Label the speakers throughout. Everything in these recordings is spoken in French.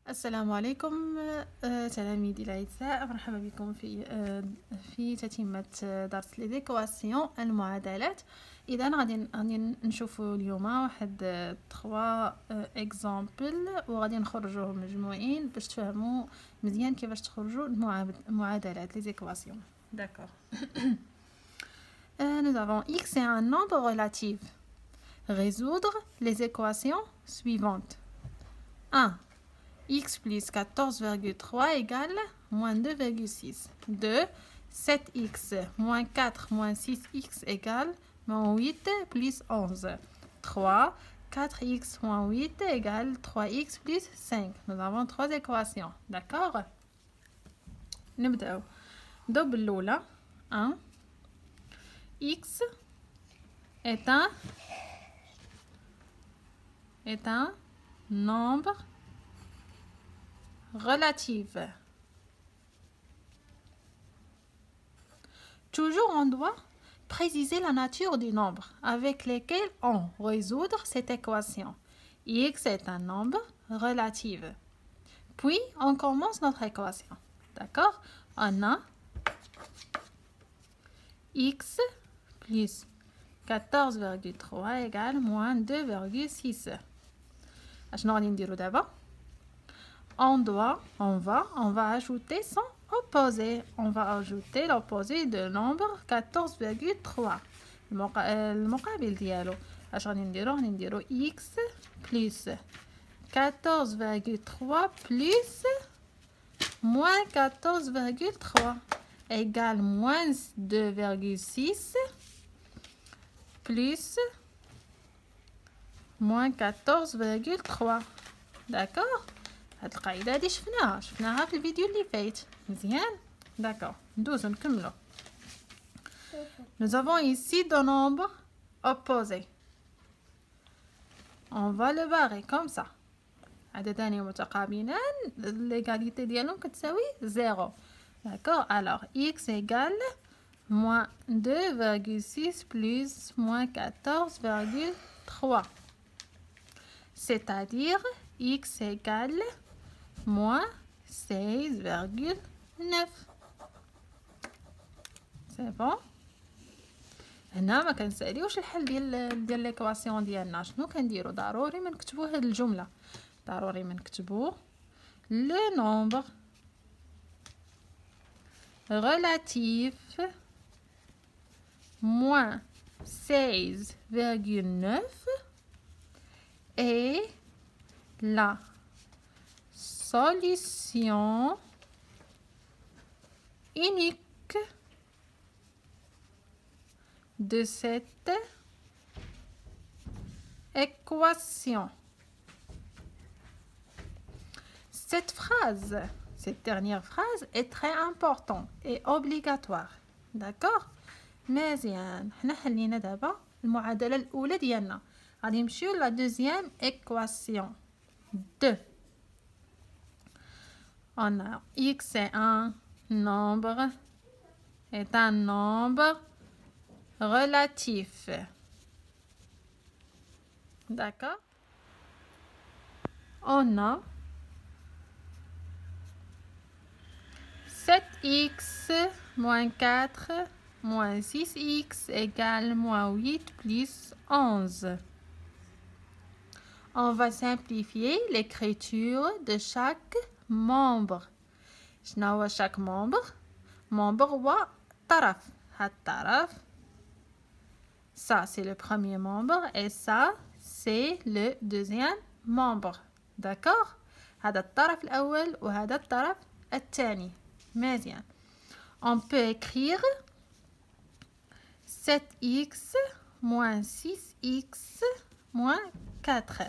Speaker 1: السلام عليكم تلاميذي الأعزاء، مرحبا بكم في تتمة درس ليزيكواسيون المعادلات. إذا غادي نشوفوا اليوم واحد 3 اكزامبل وغادي نخرجوهم مجموعين باش تفهموا مزيان كيفاش تخرجوا المعادلات ليزيكواسيون. D'accord. Nous avons x est un nombre relatif. Résoudre les équations suivantes. 1. X plus 14,3 égale moins 2,6. 2. 7x moins 4 moins 6x égale moins 8 plus 11. 3. 4x moins 8 égale 3x plus 5. Nous avons 3 équations. D'accord? نبدأ. ضرب الأولى. 1. X est un nombre relatif. Toujours, on doit préciser la nature du nombre avec lequel on résoudre cette équation. X est un nombre relatif. Puis, on commence notre équation. D'accord? On a x plus 14,3 égale moins 2,6. On va ajouter son opposé. On va ajouter l'opposé de nombre 14,3. المقابل ديالو اش غادي نديرو x plus 14,3 plus moins 14,3 égale moins 2,6 plus moins 14,3. D'accord? هاد القاعدة هادي شفناها في الفيديو اللي فات. مزيان. D'accord. ندوزو نكملو. Nous avons ici deux nombres opposés. On va le barrer comme ça. عددان متقابلان l'égalité ديالهم كتساوي 0. D'accord? Alors, x égale moins 2,6 plus moins 14,3. C'est-à-dire, x égale moins 16,9. C'est bon? هنا ما كنساليوش الحل ديال ليكواسيون ديالنا. شنو كنديرو؟ ضروري ما نكتبوا هاد الجمله، ضروري ما نكتبوا لو نومبر relatif moins 16,9 et la solution unique de cette équation. Cette dernière phrase est très importante et obligatoire. D'accord? مزيان. حنا حلينا دابا المعادلة الأولى ديالنا. غادي نمشيو لا دوزيام équation. 2. On a x est un nombre relatif. D'accord? On a 7x moins 4 moins 6x égale moins 8 plus 11. On va simplifier l'écriture de chaque membre. شنو هو chaque membre هو طرف. هاد الطرف ça c'est le premier membre et ça c'est le deuxième membre. d'accord? هذا الطرف الأول وهذا الطرف الثاني. مزيان. On peut écrire 7x moins 6x moins 4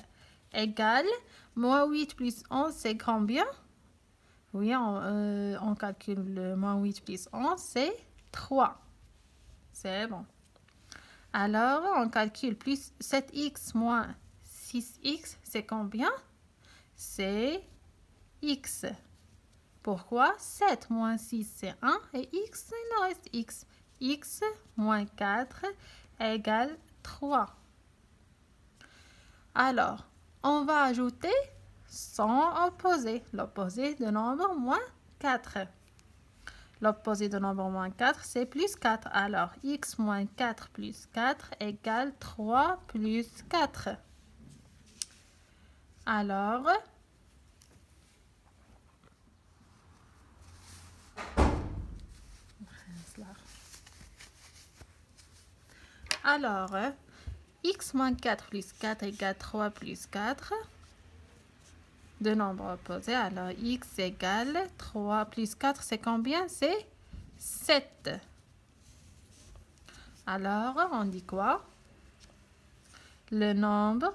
Speaker 1: égale moins 8 plus 11 c'est combien? Oui, on calcule moins 8 plus 11 c'est 3. C'est bon. Alors, on calcule plus 7x moins 6x c'est combien? C'est x. Pourquoi? 7 moins 6 c'est 1 et x il nous reste x. X moins 4 égale 3. Alors, on va ajouter son opposé, l'opposé de nombre moins 4. L'opposé de nombre moins 4, c'est plus 4. Alors, x moins 4 plus 4 égale 3 plus 4. Alors, x moins 4 plus 4 égale 3 plus 4. De nombres opposés, alors x égale 3 plus 4, c'est combien? C'est 7. Alors, on dit quoi? Le nombre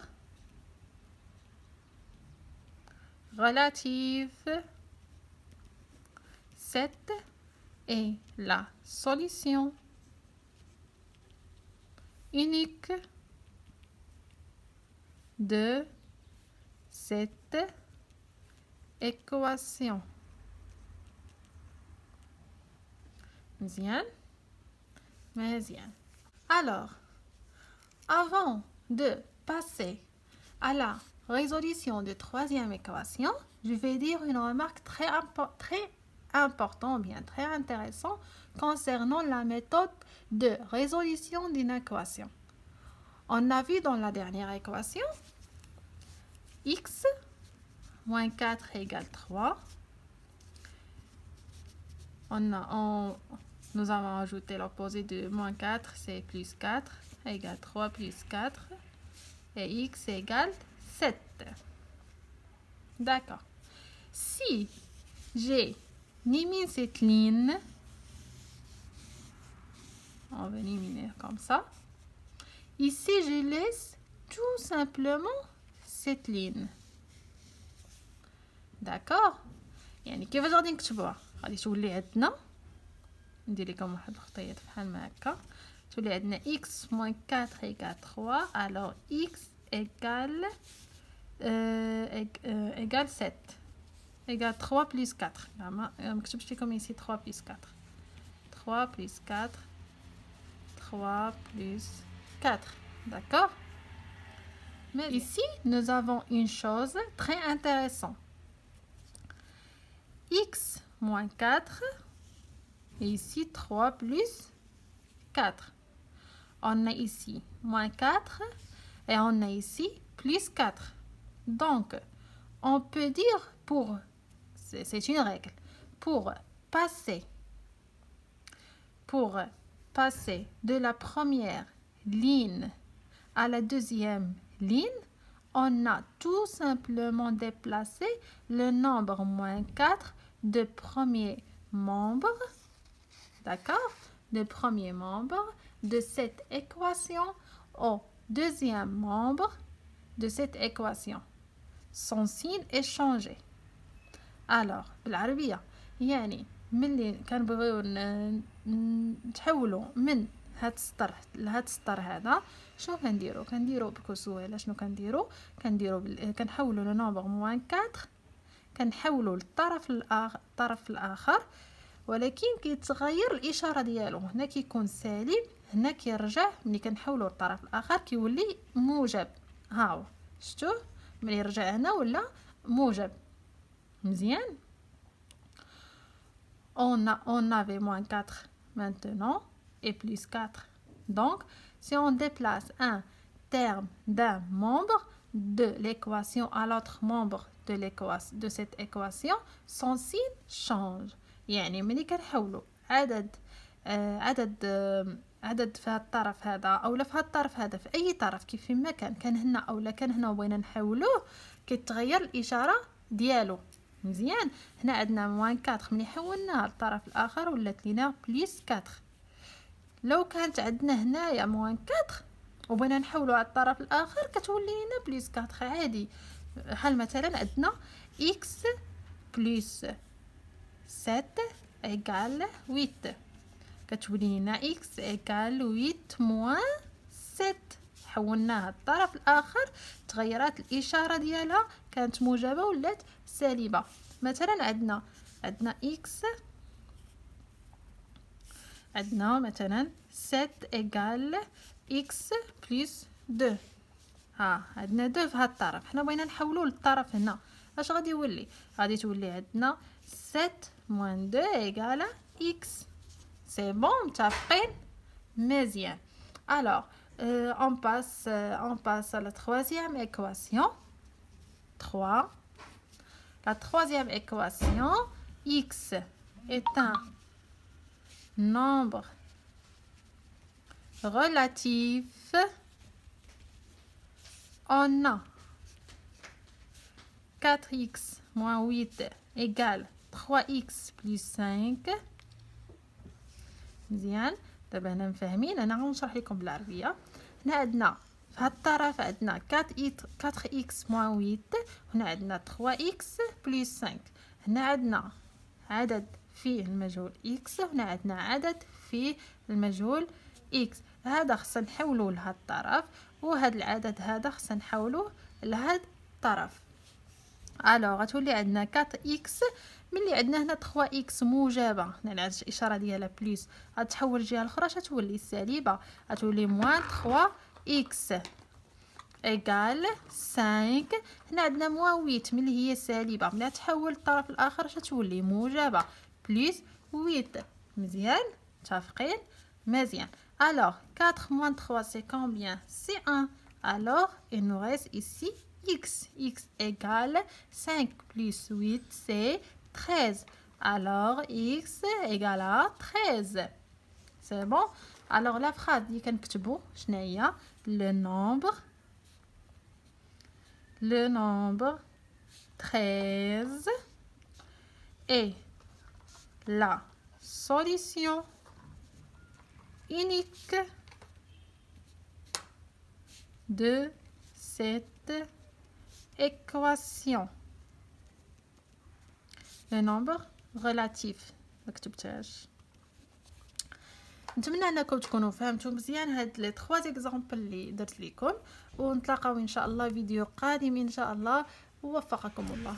Speaker 1: relatif 7 est la solution unique de cette équation. Bien. Alors, avant de passer à la résolution de troisième équation, je vais dire une remarque très importante, bien très intéressante concernant la méthode de résolution d'une équation. On a vu dans la dernière équation, x moins 4 égale 3. Nous avons ajouté l'opposé de moins 4, c'est plus 4, égale 3 plus 4. Et x égale 7. D'accord. Si j'élimine cette ligne, on va éliminer comme ça. Ici, je laisse tout simplement cette ligne. d'accord يعني كيف غادي نكتبوها غادي تولي عندنا ندير لكم واحد الخطيط بحال ما هكا تولي عندنا x moins 4 égale 3 alors x égale 7 égale 3 plus 4 ما كتبتش لكم ici 3 plus 4 3 plus 4 3 plus 4 d'accord. Mais ici nous avons une chose très intéressante. X moins 4 et ici 3 plus 4. On a ici moins 4 et on a ici plus 4. Donc, on peut dire c'est une règle, pour passer de la première ligne à la deuxième ligne, on a tout simplement déplacé le nombre moins 4 de premier membre, d'accord, de premier membre de cette équation au deuxième membre de cette équation. Son signe est changé. Alors, بالعربية يعني ملي كنبغيو نتحولوا من هاد السطر لهاد السطر هذا شنو كنديرو بكل سهوله شنو كنحولوا لو نومبر موان 4 كنحولوا للطرف الاخر ولكن كيتغير الاشاره ديالو هنا كيكون سالب هنا كيرجع ملي كنحولوا للطرف الاخر كيولي موجب ها هو شفتوا ملي رجع هنا ولا موجب مزيان. On avait moins 4 maintenant et plus 4. Donc, si on déplace un terme d'un membre de l'équation à l'autre membre de cette équation, son signe change. يعني ملي كنحولوا عدد في الطرف هذا او لا في الطرف هذا في اي طرف كيف ما كان هنا او لا كان هنا وبغينا نحولوه كيتغير الاشاره ديالو مزيان. هنا عندنا موان 4 ملي حولناها للطرف الاخر ولات لينا بليس 4. لو كانت عندنا هنايا موان 4 وبغينا نحولوا على الطرف الاخر كتولي لينا بليس 4 عادي. بحال مثلا عندنا x بلس 7 égale 8 كتولي لنا x égale 8 moins 7 حولناها للطرف الاخر تغيرات الاشاره ديالها كانت موجبه ولات سالبه. مثلا عندنا x عندنا مثلا 7 égale x plus 2 ها عندنا 2 في هاد الطرف حنا بغينا نحولوا للطرف هنا اش غادي يولي؟ غادي تولي عندنا 7 moins 2 égale x. C'est bon, متفقين؟ مزيان. Alors, on passe à la troisième équation. 3. La troisième équation, x est un nombre relatif. On a 4x moins 8 égale 3x plus 5. مزيان. دابا هنا مفاهمين. انا غنشرح لكم بالعربيه. هنا عندنا في هاد الطرف عندنا 4x moins 8. هنا عندنا 3x plus 5. هنا عندنا عدد في المجهول x. هنا عندنا عدد في المجهول x. هذا خصنا نحولوه لهاد الطرف، وهذا العدد هذا خصنا نحولوه لهاد الطرف. الوغ غتولي عندنا 4x. ملي عندنا هنا 3x موجبه، هنا عاد الاشاره ديالها بلس، غتحول الجهه الاخرى غتولي سالبه، غتولي موان 3x ايغال 5. هنا عندنا موان 8 ملي هي سالبه، ملي تحول الطرف الاخر غتولي موجبه بلس 8. مزيان متفقين؟ مزيان. Alors 4 moins 3 c'est combien? C'est 1. Alors il nous reste ici x. X égale 5 plus 8 c'est 13. Alors x égale à 13. C'est bon? Alors la phrase اللي كنكتبو شنو هي؟ le nombre 13 est la solution unique de cette équation. Le nombre relatif. مكتبتهاش. نتمنى انكم تكونوا فهمتوا مزيان هاد لي 3 اكزامبل اللي درت لكم، ونتلاقاو ان شاء الله فيديو قادم ان شاء الله، ووفقكم الله.